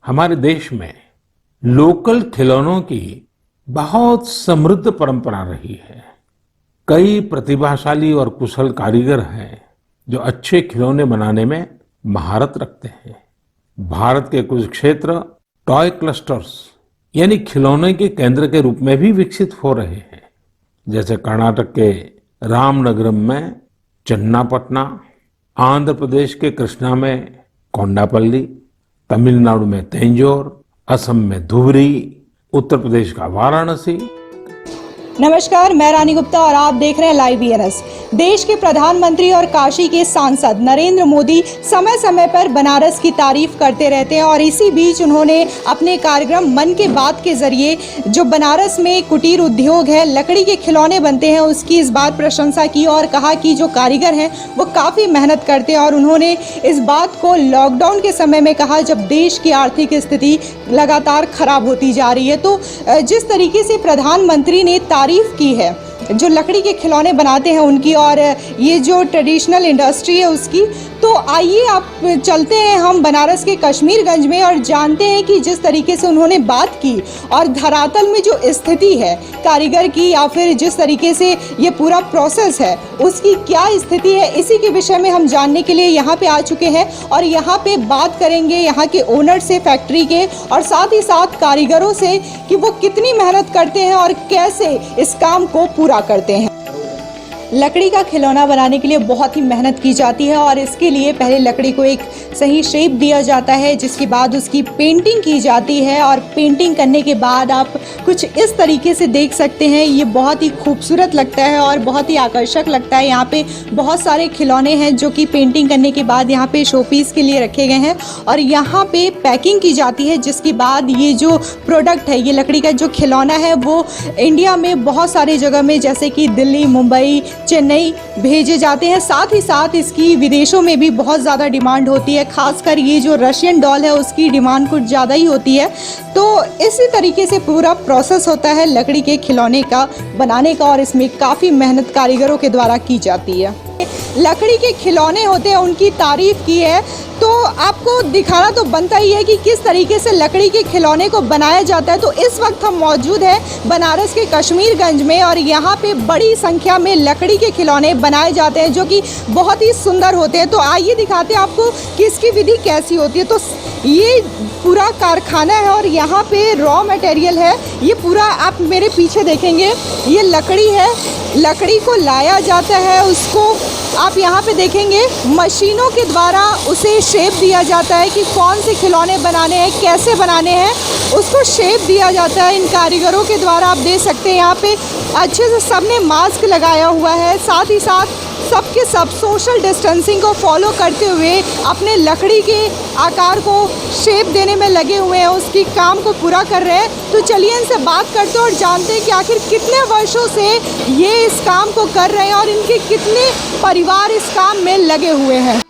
हमारे देश में लोकल खिलौनों की बहुत समृद्ध परंपरा रही है। कई प्रतिभाशाली और कुशल कारीगर हैं जो अच्छे खिलौने बनाने में महारत रखते हैं। भारत के कुछ क्षेत्र टॉय क्लस्टर्स यानी खिलौने के केंद्र के रूप में भी विकसित हो रहे हैं, जैसे कर्नाटक के रामनगरम में चन्नापटना, आंध्र प्रदेश के कृष्णा में कोंडापल्ली, तमिलनाडु में तंजौर, असम में धुबरी, उत्तर प्रदेश का वाराणसी। नमस्कार, मैं रानी गुप्ता और आप देख रहे हैं लाइव BNS। देश के प्रधानमंत्री और काशी के सांसद नरेंद्र मोदी समय समय पर बनारस की तारीफ करते रहते हैं और इसी बीच उन्होंने अपने कार्यक्रम मन की बात के जरिए जो बनारस में कुटीर उद्योग है, लकड़ी के खिलौने बनते हैं, उसकी इस बात प्रशंसा की और कहा कि जो कारीगर हैं वो काफ़ी मेहनत करते हैं। और उन्होंने इस बात को लॉकडाउन के समय में कहा जब देश की आर्थिक स्थिति लगातार खराब होती जा रही है। तो जिस तरीके से प्रधानमंत्री ने तारीफ की है जो लकड़ी के खिलौने बनाते हैं उनकी और ये जो ट्रेडिशनल इंडस्ट्री है उसकी, तो आइए आप चलते हैं हम बनारस के कश्मीरगंज में और जानते हैं कि जिस तरीके से उन्होंने बात की और धरातल में जो स्थिति है कारीगर की या फिर जिस तरीके से ये पूरा प्रोसेस है उसकी क्या स्थिति है, इसी के विषय में हम जानने के लिए यहाँ पे आ चुके हैं और यहाँ पे बात करेंगे यहाँ के ओनर से, फैक्ट्री के, और साथ ही साथ कारीगरों से कि वो कितनी मेहनत करते हैं और कैसे इस काम को पूरा करते हैं। लकड़ी का खिलौना बनाने के लिए बहुत ही मेहनत की जाती है और इसके लिए पहले लकड़ी को एक सही शेप दिया जाता है, जिसके बाद उसकी पेंटिंग की जाती है और पेंटिंग करने के बाद आप कुछ इस तरीके से देख सकते हैं। ये बहुत ही खूबसूरत लगता है और बहुत ही आकर्षक लगता है। यहाँ पे बहुत सारे खिलौने हैं जो कि पेंटिंग करने के बाद यहाँ पे शोपीस के लिए रखे गए हैं और यहाँ पे पैकिंग की जाती है, जिसके बाद ये जो प्रोडक्ट है, ये लकड़ी का जो खिलौना है वो इंडिया में बहुत सारे जगह में जैसे कि दिल्ली, मुंबई, चेन्नई भेजे जाते हैं। साथ ही साथ इसकी विदेशों में भी बहुत ज़्यादा डिमांड होती है, खासकर ये जो रशियन डॉल है उसकी डिमांड कुछ ज़्यादा ही होती है। तो इसी तरीके से पूरा प्रोसेस होता है लकड़ी के खिलौने का बनाने का और इसमें काफ़ी मेहनत कारीगरों के द्वारा की जाती है। लकड़ी के खिलौने होते हैं, उनकी तारीफ की है, तो आपको दिखाना तो बनता ही है कि किस तरीके से लकड़ी के खिलौने को बनाया जाता है। तो इस वक्त हम मौजूद हैं बनारस के कश्मीरगंज में और यहाँ पे बड़ी संख्या में लकड़ी के खिलौने बनाए जाते हैं जो कि बहुत ही सुंदर होते हैं। तो आइए दिखाते हैं आपको कि इसकी विधि कैसी होती है। तो ये पूरा कारखाना है और यहाँ पे रॉ मटेरियल है, ये पूरा आप मेरे पीछे देखेंगे, ये लकड़ी है, लकड़ी को लाया जाता है, उसको आप यहाँ पे देखेंगे मशीनों के द्वारा उसे शेप दिया जाता है कि कौन से खिलौने बनाने हैं, कैसे बनाने हैं, उसको शेप दिया जाता है इन कारीगरों के द्वारा। आप देख सकते हैं यहाँ पे अच्छे से सबने मास्क लगाया हुआ है, साथ ही साथ सबके सब सोशल डिस्टेंसिंग को फॉलो करते हुए अपने लकड़ी के आकार को शेप देने में लगे हुए हैं, उसकी काम को पूरा कर रहे हैं। तो चलिए इनसे बात करते हैं और जानते हैं कि आखिर कितने वर्षों से ये इस काम को कर रहे हैं और इनके कितने परिवार इस काम में लगे हुए हैं।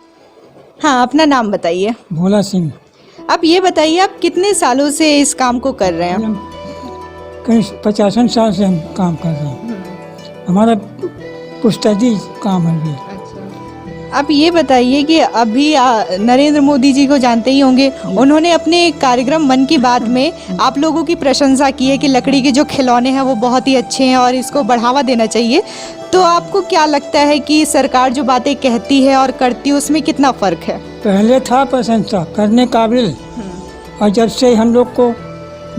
हाँ, अपना नाम बताइए। भोला सिंह। अब ये बताइए आप कितने सालों से इस काम को कर रहे हैं? कहीं 50 साल से हम काम कर रहे हैं, हमारा पुश्तैदी काम है ये। आप ये बताइए कि अभी नरेंद्र मोदी जी को जानते ही होंगे, उन्होंने अपने कार्यक्रम मन की बात में आप लोगों की प्रशंसा की है कि लकड़ी के जो खिलौने हैं वो बहुत ही अच्छे हैं और इसको बढ़ावा देना चाहिए। तो आपको क्या लगता है कि सरकार जो बातें कहती है और करती है उसमें कितना फ़र्क है? पहले था प्रशंसा करने काबिल, और जब से हम लोग को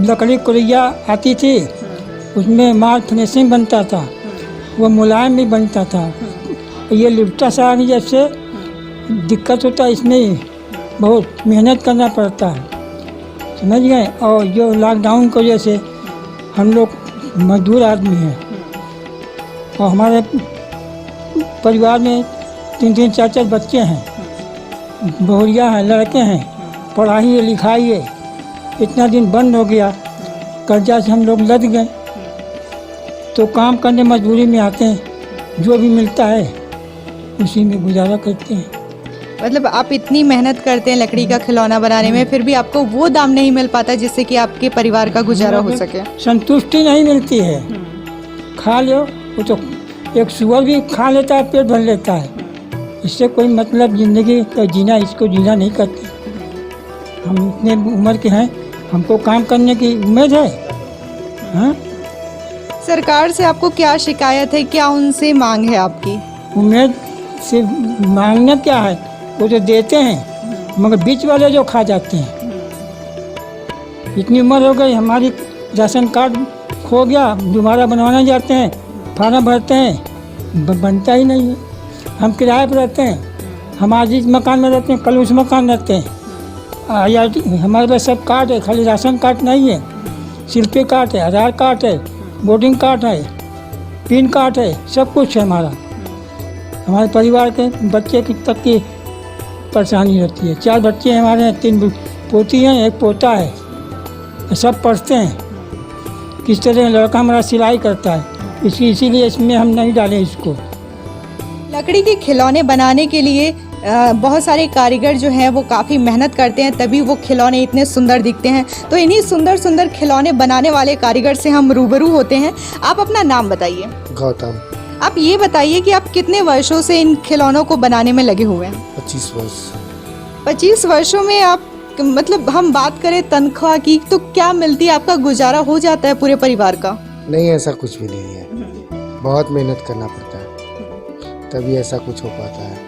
लकड़ी कुरिया आती थी उसमें माल फिनिशिंग बनता था, वो मुलायम भी बनता था। ये लिप्टा सा आने जब से दिक्कत होता है, इसमें बहुत मेहनत करना पड़ता है, समझ गए। और जो लॉकडाउन की वजह से हम लोग मजदूर आदमी हैं और हमारे परिवार में 3-3 4-4 बच्चे हैं, बहुरिया हैं, लड़के हैं, पढ़ाई लिखाई है, इतना दिन बंद हो गया, कर्जा से हम लोग लद गए, तो काम करने मजबूरी में आते हैं, जो भी मिलता है उसी में गुजारा करते हैं। मतलब आप इतनी मेहनत करते हैं लकड़ी का खिलौना बनाने में, फिर भी आपको वो दाम नहीं मिल पाता जिससे कि आपके परिवार का गुजारा हो सके? संतुष्टि नहीं मिलती है। खा लो, वो तो एक सुअर भी खा लेता है, पेट भर लेता है, इससे कोई मतलब ज़िंदगी का जीना, इसको जीना नहीं करते। हम इतने उम्र के हैं, हमको काम करने की उम्मीद है। हाँ, सरकार से आपको क्या शिकायत है, क्या उनसे मांग है आपकी? उम्मीद से मांगना क्या है, वो तो देते हैं मगर बीच वाले जो खा जाते हैं। इतनी उम्र हो गई, हमारी राशन कार्ड खो गया, दोबारा बनवाना जाते हैं, फार्म भरते हैं, बनता ही नहीं है। हम किराए पर रहते हैं, हम आज इस मकान में रहते हैं, कल उस मकान में रहते हैं। IRT हमारे पास सब कार्ड है, खाली राशन कार्ड नहीं है, शिल्पी कार्ड है, आधार कार्ड है, बोर्डिंग कार्ड है, पिन कार्ड है, सब कुछ है हमारा। हमारे परिवार के बच्चे की तक की परेशानी रहती है। 4 बच्चे हैं हमारे, 3 पोती हैं, 1 पोता है, सब पढ़ते हैं। किस तरह लड़का हमारा सिलाई करता है, इसीलिए इसमें हम नहीं डालें इसको। लकड़ी के खिलौने बनाने के लिए बहुत सारे कारीगर जो हैं वो काफ़ी मेहनत करते हैं, तभी वो खिलौने इतने सुंदर दिखते हैं। तो इन्हीं सुंदर सुंदर खिलौने बनाने वाले कारीगर से हम रूबरू होते हैं। आप अपना नाम बताइए। गौतम। आप ये बताइए कि आप कितने वर्षों से इन खिलौनों को बनाने में लगे हुए हैं? 25 वर्ष। 25 वर्षों में आप, मतलब हम बात करें तनख्वाह की, तो क्या मिलती है? आपका गुजारा हो जाता है पूरे परिवार का? नहीं, ऐसा कुछ भी नहीं है, बहुत मेहनत करना पड़ता है तभी ऐसा कुछ हो पाता है।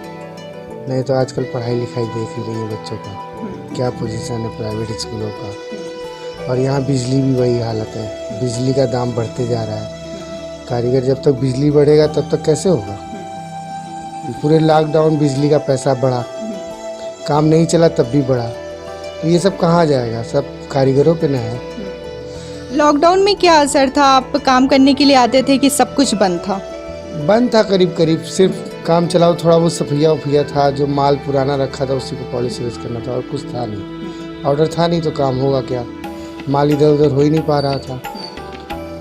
नहीं तो आजकल पढ़ाई लिखाई देख ही रही है बच्चों का, क्या पोजीशन है प्राइवेट स्कूलों का। और यहाँ बिजली भी वही हालत है, बिजली का दाम बढ़ते जा रहा है। कारीगर जब तक बिजली बढ़ेगा तब तक कैसे होगा? पूरे लॉकडाउन बिजली का पैसा बढ़ा, काम नहीं चला तब भी बढ़ा, तो ये सब कहाँ जाएगा? सब कारीगरों पे न है। लॉकडाउन में क्या असर था? आप काम करने के लिए आते थे कि सब कुछ बंद था? बंद था करीब करीब, सिर्फ काम चलाओ, थोड़ा बहुत सफिया उफिया था, जो माल पुराना रखा था उसी को पॉलिश वॉलिश करना था, और कुछ था नहीं। ऑर्डर था नहीं तो काम होगा क्या? माल इधर उधर हो ही नहीं पा रहा था।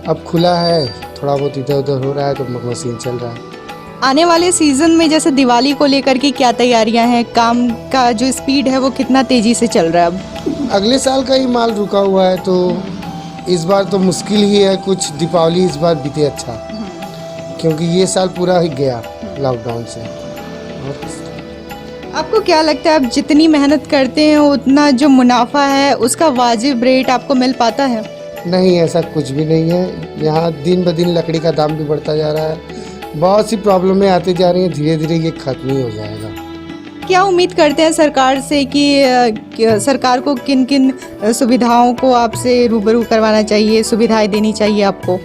अब खुला है, थोड़ा बहुत इधर उधर हो रहा है तो मशीन चल रहा है। आने वाले सीजन में जैसे दिवाली को लेकर के क्या तैयारियां हैं? काम का जो स्पीड है वो कितना तेजी से चल रहा है अब? अगले साल का ही माल रुका हुआ है, तो इस बार तो मुश्किल ही है कुछ दीपावली इस बार बीते अच्छा, क्योंकि ये साल पूरा ही गया लॉकडाउन से। आपको क्या लगता है, आप जितनी मेहनत करते हैं उतना जो मुनाफा है उसका वाजिब रेट आपको मिल पाता है? नहीं, ऐसा कुछ भी नहीं है। यहाँ दिन ब दिन लकड़ी का दाम भी बढ़ता जा रहा है, बहुत सी प्रॉब्लमें आती जा रही हैं, धीरे धीरे ये खत्म ही हो जाएगा। क्या उम्मीद करते हैं सरकार से कि सरकार को किन किन सुविधाओं को आपसे रूबरू करवाना चाहिए, सुविधाएं देनी चाहिए आपको?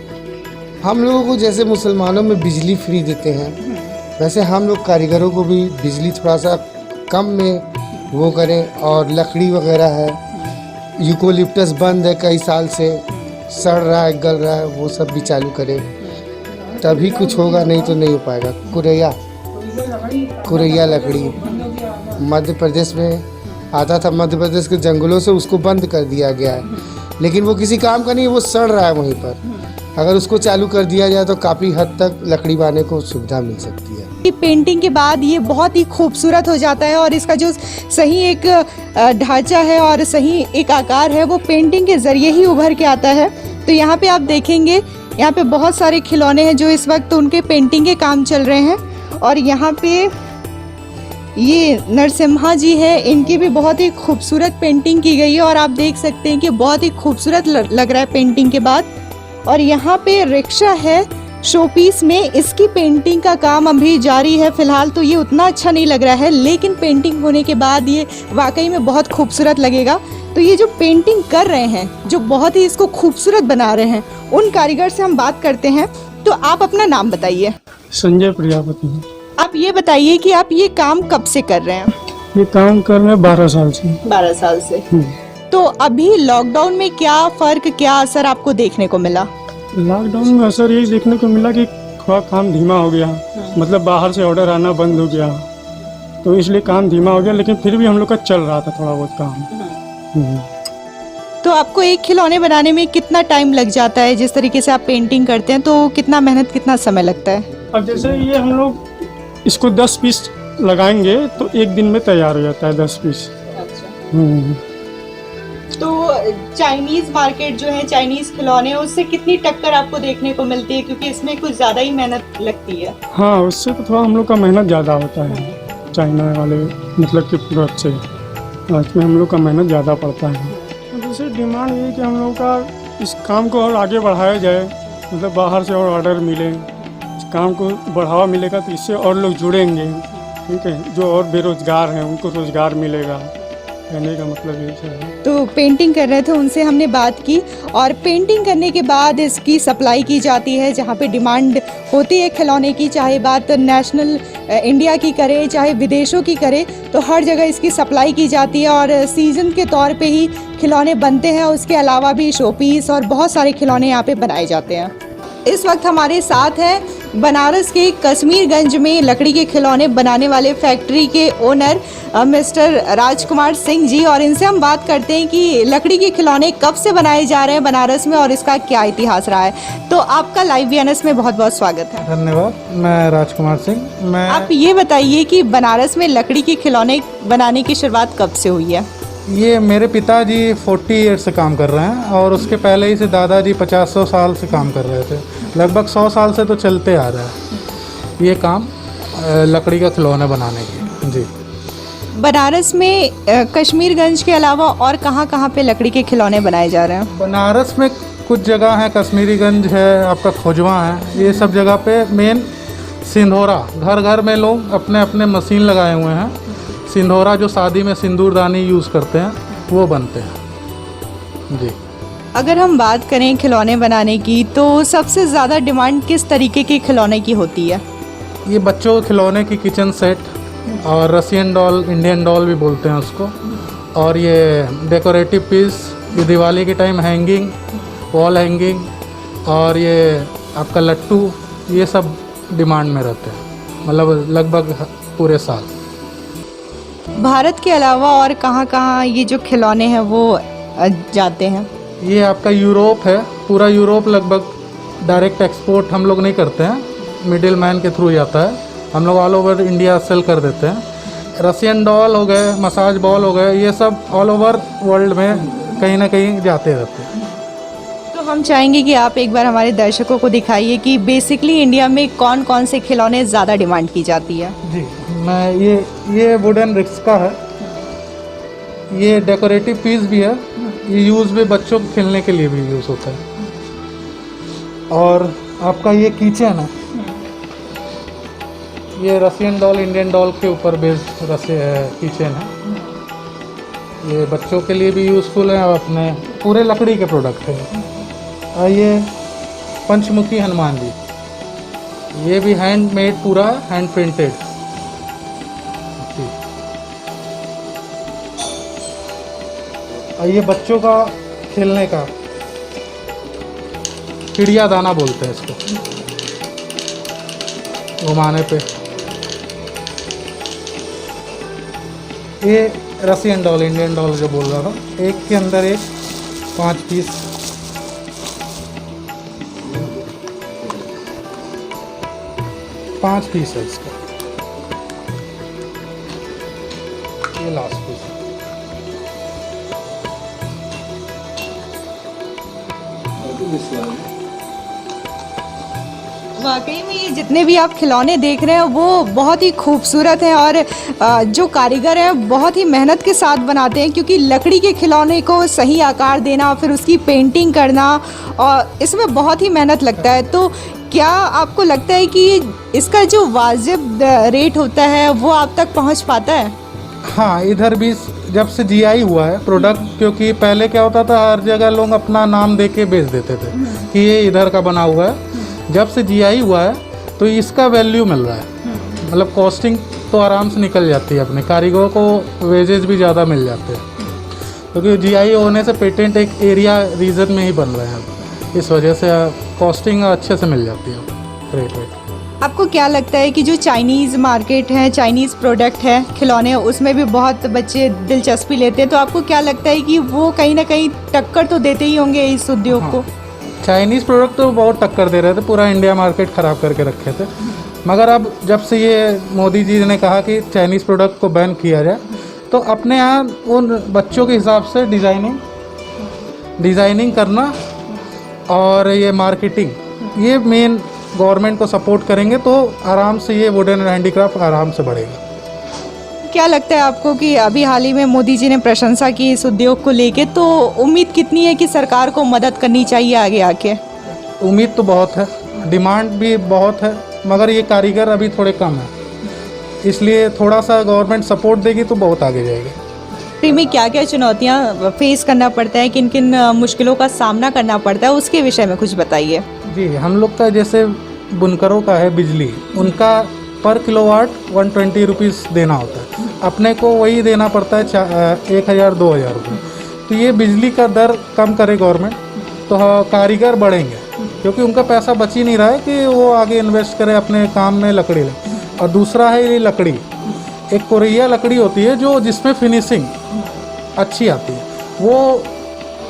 हम लोगों को जैसे मुसलमानों में बिजली फ्री देते हैं, वैसे हम लोग कारीगरों को भी बिजली थोड़ा सा कम में वो करें। और लकड़ी वगैरह है, यूकोलिप्टस बंद है कई साल से, सड़ रहा है, गल रहा है, वो सब भी चालू करें तभी कुछ होगा, नहीं तो नहीं हो पाएगा। कुरैया लकड़ी मध्य प्रदेश में आता था, मध्य प्रदेश के जंगलों से उसको बंद कर दिया गया है, लेकिन वो किसी काम का नहीं, वो सड़ रहा है वहीं पर। अगर उसको चालू कर दिया जाए तो काफ़ी हद तक लकड़ी बनाने को सुविधा मिल सकती है। पेंटिंग के बाद ये बहुत ही खूबसूरत हो जाता है और इसका जो सही एक ढांचा है और सही एक आकार है वो पेंटिंग के ज़रिए ही उभर के आता है। तो यहाँ पे आप देखेंगे, यहाँ पे बहुत सारे खिलौने हैं जो इस वक्त उनके पेंटिंग के काम चल रहे हैं। और यहाँ पे ये नरसिम्हा जी है, इनकी भी बहुत ही खूबसूरत पेंटिंग की गई है और आप देख सकते हैं कि बहुत ही खूबसूरत लग रहा है पेंटिंग के बाद। और यहाँ पे रिक्शा है शोपीस में, इसकी पेंटिंग का काम अभी जारी है। फिलहाल तो ये उतना अच्छा नहीं लग रहा है, लेकिन पेंटिंग होने के बाद ये वाकई में बहुत खूबसूरत लगेगा। तो ये जो पेंटिंग कर रहे हैं, जो बहुत ही इसको खूबसूरत बना रहे हैं, उन कारीगर से हम बात करते हैं। तो आप अपना नाम बताइए। संजय प्रजापति। आप ये बताइए कि आप ये काम कब से कर रहे हैं? ये काम कर रहे हैं 12 साल से। 12 साल से। तो अभी लॉकडाउन में क्या फ़र्क, क्या असर आपको देखने को मिला? लॉकडाउन में असर यही देखने को मिला कि थोड़ा काम धीमा हो गया, मतलब बाहर से ऑर्डर आना बंद हो गया, तो इसलिए काम धीमा हो गया, लेकिन फिर भी हम लोग का चल रहा था थोड़ा बहुत काम। तो आपको एक खिलौने बनाने में कितना टाइम लग जाता है? जिस तरीके से आप पेंटिंग करते हैं तो कितना मेहनत, कितना समय लगता है? अब जैसे ये हम लोग इसको 10 पीस लगाएंगे तो एक दिन में तैयार हो जाता है 10 पीस। तो चाइनीज मार्केट जो है, चाइनीज खिलौने, उससे कितनी टक्कर आपको देखने को मिलती है? क्योंकि इसमें कुछ ज़्यादा ही मेहनत लगती है। हाँ, उससे तो थोड़ा हम लोग का मेहनत ज़्यादा होता है चाइना वाले मतलब कि प्रोडक्ट से। इसमें हम लोग का मेहनत ज़्यादा पड़ता है। दूसरी डिमांड ये है कि हम लोग का इस काम को और आगे बढ़ाया जाए, मतलब बाहर से और ऑर्डर मिले, इस काम को बढ़ावा मिलेगा तो इससे और लोग जुड़ेंगे, ठीक है। जो और बेरोजगार हैं उनको रोजगार मिलेगा, कहने का मतलब यही है। तो पेंटिंग कर रहे थे, उनसे हमने बात की और पेंटिंग करने के बाद इसकी सप्लाई की जाती है जहाँ पे डिमांड होती है खिलौने की, चाहे बात नेशनल इंडिया की करे चाहे विदेशों की करे, तो हर जगह इसकी सप्लाई की जाती है और सीज़न के तौर पे ही खिलौने बनते हैं। उसके अलावा भी शोपीस और बहुत सारे खिलौने यहाँ पे बनाए जाते हैं। इस वक्त हमारे साथ हैं बनारस के कश्मीरगंज में लकड़ी के खिलौने बनाने वाले फैक्ट्री के ओनर मिस्टर राजकुमार सिंह जी, और इनसे हम बात करते हैं कि लकड़ी के खिलौने कब से बनाए जा रहे हैं बनारस में और इसका क्या इतिहास रहा है। तो आपका लाइव वीएनएस में बहुत बहुत स्वागत है। धन्यवाद। मैं राजकुमार सिंह। मैं आप ये बताइए कि बनारस में लकड़ी के खिलौने बनाने की शुरुआत कब से हुई है? ये मेरे पिताजी 40 ईयर्स से काम कर रहे हैं और उसके पहले ही से दादाजी 50-100 साल से काम कर रहे थे। लगभग 100 साल से तो चलते आ रहा है ये काम लकड़ी का खिलौने बनाने की। जी, बनारस में कश्मीरगंज के अलावा और कहाँ पे लकड़ी के खिलौने बनाए जा रहे हैं? बनारस में कुछ जगह है, कश्मीरीगंज है, आपका खोजवा है, ये सब जगह पे मेन सिंधोरा, घर घर में लोग अपने अपने मशीन लगाए हुए हैं। सिंधोरा जो शादी में सिंदूरदानी यूज़ करते हैं वो बनते हैं। जी, अगर हम बात करें खिलौने बनाने की तो सबसे ज़्यादा डिमांड किस तरीके के खिलौने की होती है? ये बच्चों के खिलौने की किचन सेट और रसियन डॉल, इंडियन डॉल भी बोलते हैं उसको, और ये डेकोरेटिव पीस, ये दिवाली के टाइम हैंगिंग, वॉल हैंगिंग, और ये आपका लट्टू, ये सब डिमांड में रहते हैं, मतलब लगभग पूरे साल। भारत के अलावा और कहाँ ये जो खिलौने हैं वो जाते हैं? ये आपका यूरोप है, पूरा यूरोप लगभग डायरेक्ट एक्सपोर्ट हम लोग नहीं करते हैं, मिडिल मैन के थ्रू जाता है। हम लोग ऑल ओवर इंडिया सेल कर देते हैं। रसियन डॉल हो गए, मसाज बॉल हो गए, ये सब ऑल ओवर वर्ल्ड में कहीं ना कहीं जाते रहते हैं। तो हम चाहेंगे कि आप एक बार हमारे दर्शकों को दिखाइए कि बेसिकली इंडिया में कौन कौन से खिलौने ज़्यादा डिमांड की जाती है। जी, मैं ये वुडन रिक्शा है, ये डेकोरेटिव पीस भी है, ये यूज़ भी बच्चों के खेलने के लिए भी यूज़ होता है। और आपका ये किचन है, ये रसियन डॉल, इंडियन डॉल के ऊपर बेस्ड किचन है। ये बच्चों के लिए भी यूज़फुल है और अपने पूरे लकड़ी के प्रोडक्ट है। और ये पंचमुखी हनुमान जी, ये भी हैंडमेड, पूरा हैंड पेंटेड। और ये बच्चों का खेलने का चिड़िया दाना बोलते हैं इसको, घुमाने पे। ये रसियन डॉल, इंडियन डॉल जो बोल रहा था, एक के अंदर एक 5 पीस। पाँच पीस है इसका, ये लास्ट पीस। वाकई में ये जितने भी आप खिलौने देख रहे हैं वो बहुत ही खूबसूरत हैं और जो कारीगर हैं बहुत ही मेहनत के साथ बनाते हैं, क्योंकि लकड़ी के खिलौने को सही आकार देना, फिर उसकी पेंटिंग करना, और इसमें बहुत ही मेहनत लगता है। तो क्या आपको लगता है कि इसका जो वाजिब रेट होता है वो आप तक पहुंच पाता है? हाँ, इधर भी जब से जीआई हुआ है प्रोडक्ट, क्योंकि पहले क्या होता था, हर जगह लोग अपना नाम दे के बेच देते थे कि ये इधर का बना हुआ है। जब से जीआई हुआ है तो इसका वैल्यू मिल रहा है, मतलब कॉस्टिंग तो आराम से निकल जाती है, अपने कारीगरों को वेजेस भी ज़्यादा मिल जाते हैं, क्योंकि जीआई होने से पेटेंट एक एरिया रीजन में ही बन रहे हैं, इस वजह से कॉस्टिंग अच्छे से मिल जाती है, रेट। आपको क्या लगता है कि जो चाइनीज़ मार्केट है, चाइनीज़ प्रोडक्ट है खिलौने, उसमें भी बहुत बच्चे दिलचस्पी लेते हैं, तो आपको क्या लगता है कि वो कहीं ना कहीं टक्कर तो देते ही होंगे इस उद्योग को? चाइनीज़ प्रोडक्ट तो बहुत टक्कर दे रहे थे, पूरा इंडिया मार्केट ख़राब करके रखे थे। मगर अब जब से ये मोदी जी ने कहा कि चाइनीज़ प्रोडक्ट को बैन किया जाए, तो अपने यहाँ उन बच्चों के हिसाब से डिज़ाइनिंग करना और ये मार्केटिंग, ये मेन गवर्नमेंट को सपोर्ट करेंगे तो आराम से ये वुडन हैंडीक्राफ्ट आराम से बढ़ेगा। क्या लगता है आपको कि अभी हाल ही में मोदी जी ने प्रशंसा की इस उद्योग को लेके, तो उम्मीद कितनी है कि सरकार को मदद करनी चाहिए आगे आके? उम्मीद तो बहुत है, डिमांड भी बहुत है, मगर ये कारीगर अभी थोड़े कम है, इसलिए थोड़ा सा गवर्नमेंट सपोर्ट देगी तो बहुत आगे जाएगी। में क्या क्या चुनौतियाँ फेस करना पड़ता है, किन किन मुश्किलों का सामना करना पड़ता है, उसके विषय में कुछ बताइए। जी, हम लोग का जैसे बुनकरों का है बिजली, उनका पर किलोवाट 120 रुपीज़ देना होता है, अपने को वही देना पड़ता है 1000-2000 रुपये। तो ये बिजली का दर कम करे गवर्नमेंट तो कारीगर बढ़ेंगे, क्योंकि उनका पैसा बच ही नहीं रहा है कि वो आगे इन्वेस्ट करे अपने काम में लकड़ी ले। और दूसरा है ये लकड़ी, एक कोरिया लकड़ी होती है जो जिसमें फिनिशिंग अच्छी आती है, वो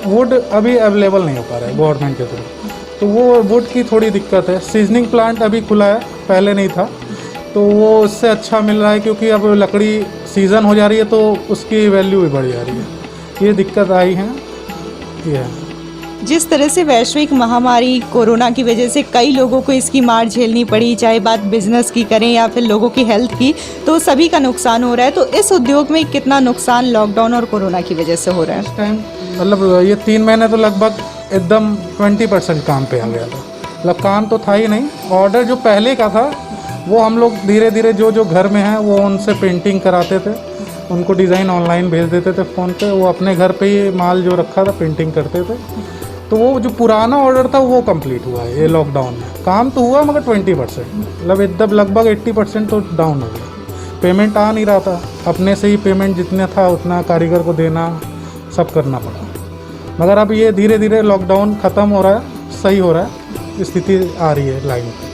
वुड अभी अवेलेबल नहीं हो पा रहा है गवर्नमेंट के थ्रू, तो वो वुड की थोड़ी दिक्कत है। सीजनिंग प्लांट अभी खुला है, पहले नहीं था, तो वो उससे अच्छा मिल रहा है, क्योंकि अब लकड़ी सीज़न हो जा रही है तो उसकी वैल्यू भी बढ़ जा रही है। ये दिक्कत आई है। ये है जिस तरह से वैश्विक महामारी कोरोना की वजह से कई लोगों को इसकी मार झेलनी पड़ी, चाहे बात बिजनेस की करें या फिर लोगों की हेल्थ की, तो सभी का नुकसान हो रहा है। तो इस उद्योग में कितना नुकसान लॉकडाउन और कोरोना की वजह से हो रहा है? इस टाइम मतलब ये 3 महीने तो लगभग एकदम 20% काम पे आ गया था, मतलब काम तो था ही नहीं। ऑर्डर जो पहले का था वो हम लोग धीरे धीरे जो घर में हैं वो उनसे पेंटिंग कराते थे, उनको डिज़ाइन ऑनलाइन भेज देते थे फ़ोन पे, वो अपने घर पे ही माल जो रखा था पेंटिंग करते थे। तो वो जो पुराना ऑर्डर था वो कंप्लीट हुआ है ये लॉकडाउन में। काम तो हुआ मगर 20%, मतलब एकदम लगभग 80% तो डाउन हो गया। पेमेंट आ नहीं रहा था, अपने से ही पेमेंट जितना था उतना कारीगर को देना, सब करना पड़ा। मगर अब ये धीरे धीरे लॉकडाउन ख़त्म हो रहा है, सही हो रहा है, स्थिति आ रही है लाइन पे।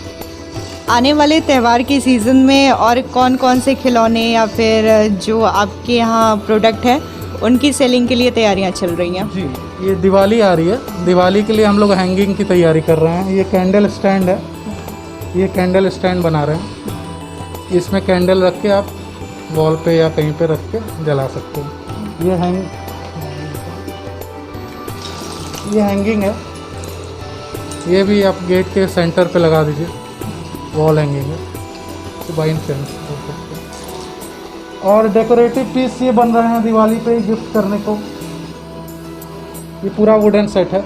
आने वाले त्यौहार के सीज़न में और कौन कौन से खिलौने या फिर जो आपके यहाँ प्रोडक्ट है उनकी सेलिंग के लिए तैयारियाँ चल रही हैं? जी, ये दिवाली आ रही है, दिवाली के लिए हम लोग हैंगिंग की तैयारी कर रहे हैं। ये कैंडल स्टैंड है, ये कैंडल स्टैंड बना रहे हैं, इसमें कैंडल रख के आप वॉल पे या कहीं पे रख के जला सकते हो। ये हैंगिंग है, ये भी आप गेट के सेंटर पे लगा दीजिए, वॉल हैंगिंग है, तो बाइन सेंस। और डेकोरेटिव पीस ये बन रहे हैं दिवाली पे गिफ्ट करने को, ये पूरा वुडन सेट है।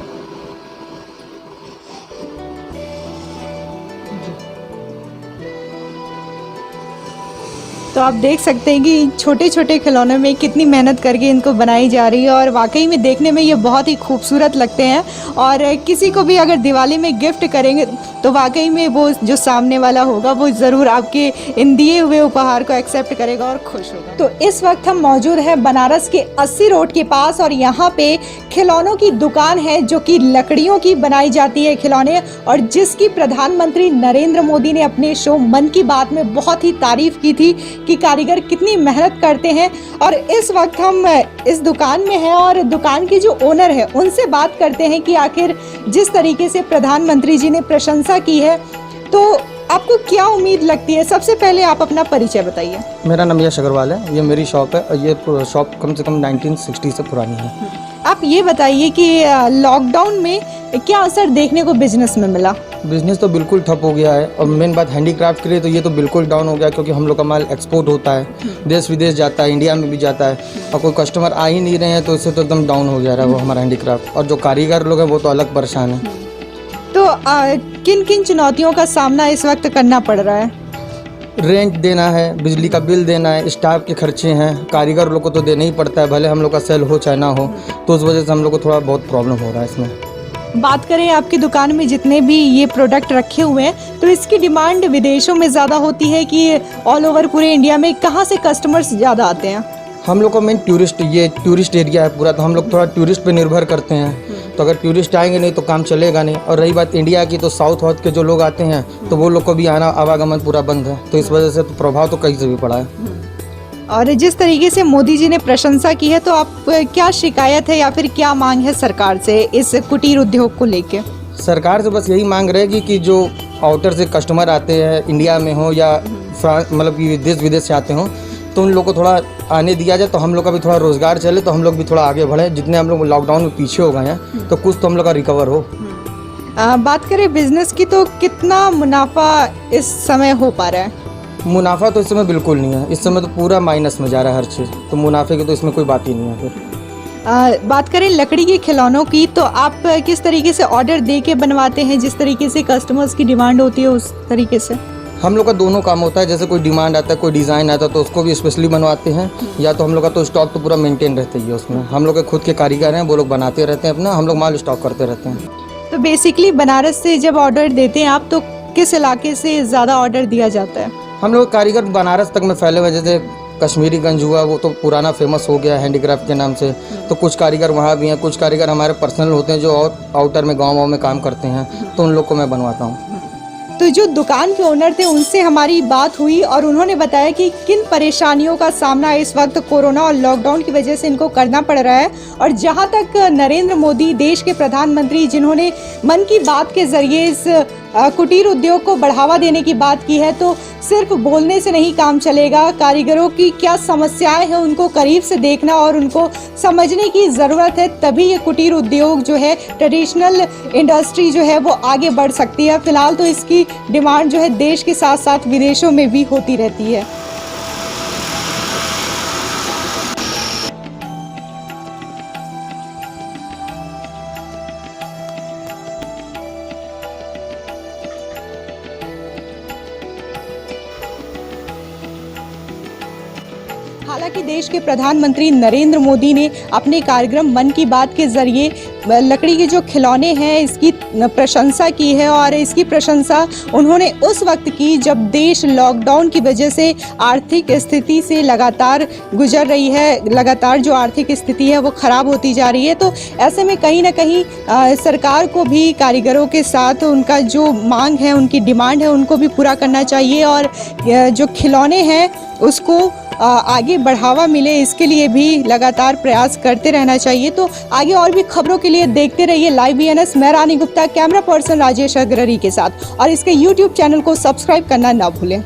तो आप देख सकते हैं कि छोटे छोटे खिलौनों में कितनी मेहनत करके इनको बनाई जा रही है और वाकई में देखने में ये बहुत ही खूबसूरत लगते हैं। और किसी को भी अगर दिवाली में गिफ्ट करेंगे तो वाकई में वो जो सामने वाला होगा वो ज़रूर आपके इन दिए हुए उपहार को एक्सेप्ट करेगा और खुश होगा। तो इस वक्त हम मौजूद हैं बनारस के 80 रोड के पास और यहाँ पे खिलौनों की दुकान है जो कि लकड़ियों की बनाई जाती है खिलौने, और जिसकी प्रधानमंत्री नरेंद्र मोदी ने अपने शो मन की बात में बहुत ही तारीफ की थी कि कारीगर कितनी मेहनत करते हैं। और इस वक्त हम इस दुकान में हैं और दुकान के जो ओनर है उनसे बात करते हैं कि आखिर जिस तरीके से प्रधानमंत्री जी ने प्रशंसा की है तो आपको क्या उम्मीद लगती है? सबसे पहले आप अपना परिचय बताइए। मेरा नाम यश अग्रवाल है, ये मेरी शॉप है और ये शॉप कम से कम 1960 से पुरानी है। आप ये बताइए कि लॉकडाउन में क्या असर देखने को बिजनेस में मिला? बिजनेस तो बिल्कुल ठप हो गया है और मेन बात हैंडीक्राफ्ट के लिए तो ये तो बिल्कुल डाउन हो गया, क्योंकि हम लोग का माल एक्सपोर्ट होता है, देश विदेश जाता है, इंडिया में भी जाता है, और कोई कस्टमर आ ही नहीं रहे हैं तो इससे तो एकदम डाउन हो गया है वो हमारा हैंडीक्राफ्ट। और जो कारीगर लोग हैं वो तो अलग परेशान है। तो किन किन चुनौतियों का सामना इस वक्त करना पड़ रहा है? रेंट देना है, बिजली का बिल देना है, स्टाफ के खर्चे हैं, कारीगर लोग को तो देना ही पड़ता है, भले हम लोग का सेल हो चाहे ना हो, तो उस वजह से हम लोग को थोड़ा बहुत प्रॉब्लम हो रहा है इसमें। बात करें आपकी दुकान में जितने भी ये प्रोडक्ट रखे हुए हैं तो इसकी डिमांड विदेशों में ज़्यादा होती है कि ऑल ओवर पूरे इंडिया में कहाँ से कस्टमर्स ज़्यादा आते हैं? हम लोग का मेन टूरिस्ट एरिया है पूरा, तो हम लोग थोड़ा टूरिस्ट पे निर्भर करते हैं। तो अगर टूरिस्ट आएंगे नहीं तो काम चलेगा नहीं। और रही बात इंडिया की, तो साउथ के जो लोग आते हैं तो वो लोग को भी आना आवागमन पूरा बंद है, तो इस वजह से तो प्रभाव तो कहीं से भी पड़ा है। और जिस तरीके से मोदी जी ने प्रशंसा की है तो आप क्या शिकायत है या फिर क्या मांग है सरकार से इस कुटीर उद्योग को लेके? सरकार से बस यही मांग रहेगी कि जो आउटर से कस्टमर आते हैं, इंडिया में हो या फ्रांस, मतलब कि देश विदेश से आते हों, तो उन लोग को थोड़ा आने दिया जाए, तो हम लोग का भी थोड़ा रोज़गार चले, तो हम लोग भी थोड़ा आगे बढ़े। जितने हम लोग लॉकडाउन में पीछे हो गए हैं तो कुछ तो हम लोग का रिकवर हो। बात करें बिजनेस की तो कितना मुनाफा इस समय हो पा रहा है? मुनाफा तो इस समय बिल्कुल नहीं है, इस समय तो पूरा माइनस में जा रहा है हर चीज़, तो मुनाफे की तो इसमें कोई बात ही नहीं है फिर। बात करें लकड़ी के खिलौनों की, तो आप किस तरीके से ऑर्डर दे के बनवाते हैं, जिस तरीके से कस्टमर्स की डिमांड होती है उस तरीके से? हम लोग का दोनों काम होता है, जैसे कोई डिमांड आता है, कोई डिज़ाइन आता है तो उसको भी स्पेशली बनवाते हैं, या तो हम लोग का तो स्टॉक तो पूरा मेंटेन रहता ही है उसमें। हम लोग के खुद के कारीगर हैं, वो लोग बनाते रहते हैं अपना, हम लोग माल स्टॉक करते रहते हैं। तो बेसिकली बनारस से जब ऑर्डर देते हैं आप, तो किस इलाके से ज़्यादा ऑर्डर दिया जाता है? हम लोग कारीगर बनारस तक में फैले हुए, जैसे कश्मीरी गंज हुआ, वो तो पुराना फेमस हो गया हैंडीक्राफ्ट के नाम से, तो कुछ कारीगर वहाँ भी हैं, कुछ कारीगर हमारे पर्सनल होते हैं जो और आउटर में गाँव में काम करते हैं, तो उन लोग को मैं बनवाता हूँ। तो जो दुकान के ओनर थे उनसे हमारी बात हुई और उन्होंने बताया कि किन परेशानियों का सामना इस वक्त कोरोना और लॉकडाउन की वजह से इनको करना पड़ रहा है। और जहां तक नरेंद्र मोदी देश के प्रधानमंत्री, जिन्होंने मन की बात के जरिए इस कुटीर उद्योग को बढ़ावा देने की बात की है, तो सिर्फ बोलने से नहीं काम चलेगा। कारीगरों की क्या समस्याएं हैं उनको करीब से देखना और उनको समझने की ज़रूरत है, तभी ये कुटीर उद्योग जो है, ट्रेडिशनल इंडस्ट्री जो है, वो आगे बढ़ सकती है। फिलहाल तो इसकी डिमांड जो है देश के साथ साथ विदेशों में भी होती रहती है। हालांकि देश के प्रधानमंत्री नरेंद्र मोदी ने अपने कार्यक्रम मन की बात के जरिए लकड़ी के जो खिलौने हैं इसकी प्रशंसा की है, और इसकी प्रशंसा उन्होंने उस वक्त की जब देश लॉकडाउन की वजह से आर्थिक स्थिति से लगातार गुजर रही है, लगातार जो आर्थिक स्थिति है वो ख़राब होती जा रही है। तो ऐसे में कहीं ना कहीं सरकार को भी कारीगरों के साथ उनका जो मांग है, उनकी डिमांड है, उनको भी पूरा करना चाहिए, और जो खिलौने हैं उसको आगे बढ़ावा मिले, इसके लिए भी लगातार प्रयास करते रहना चाहिए। तो आगे और भी खबरों के लिए देखते रहिए लाइव BNS। मैं रानी गुप्ता, कैमरा पर्सन राजेश अग्ररी के साथ, और इसके YouTube चैनल को सब्सक्राइब करना ना भूलें।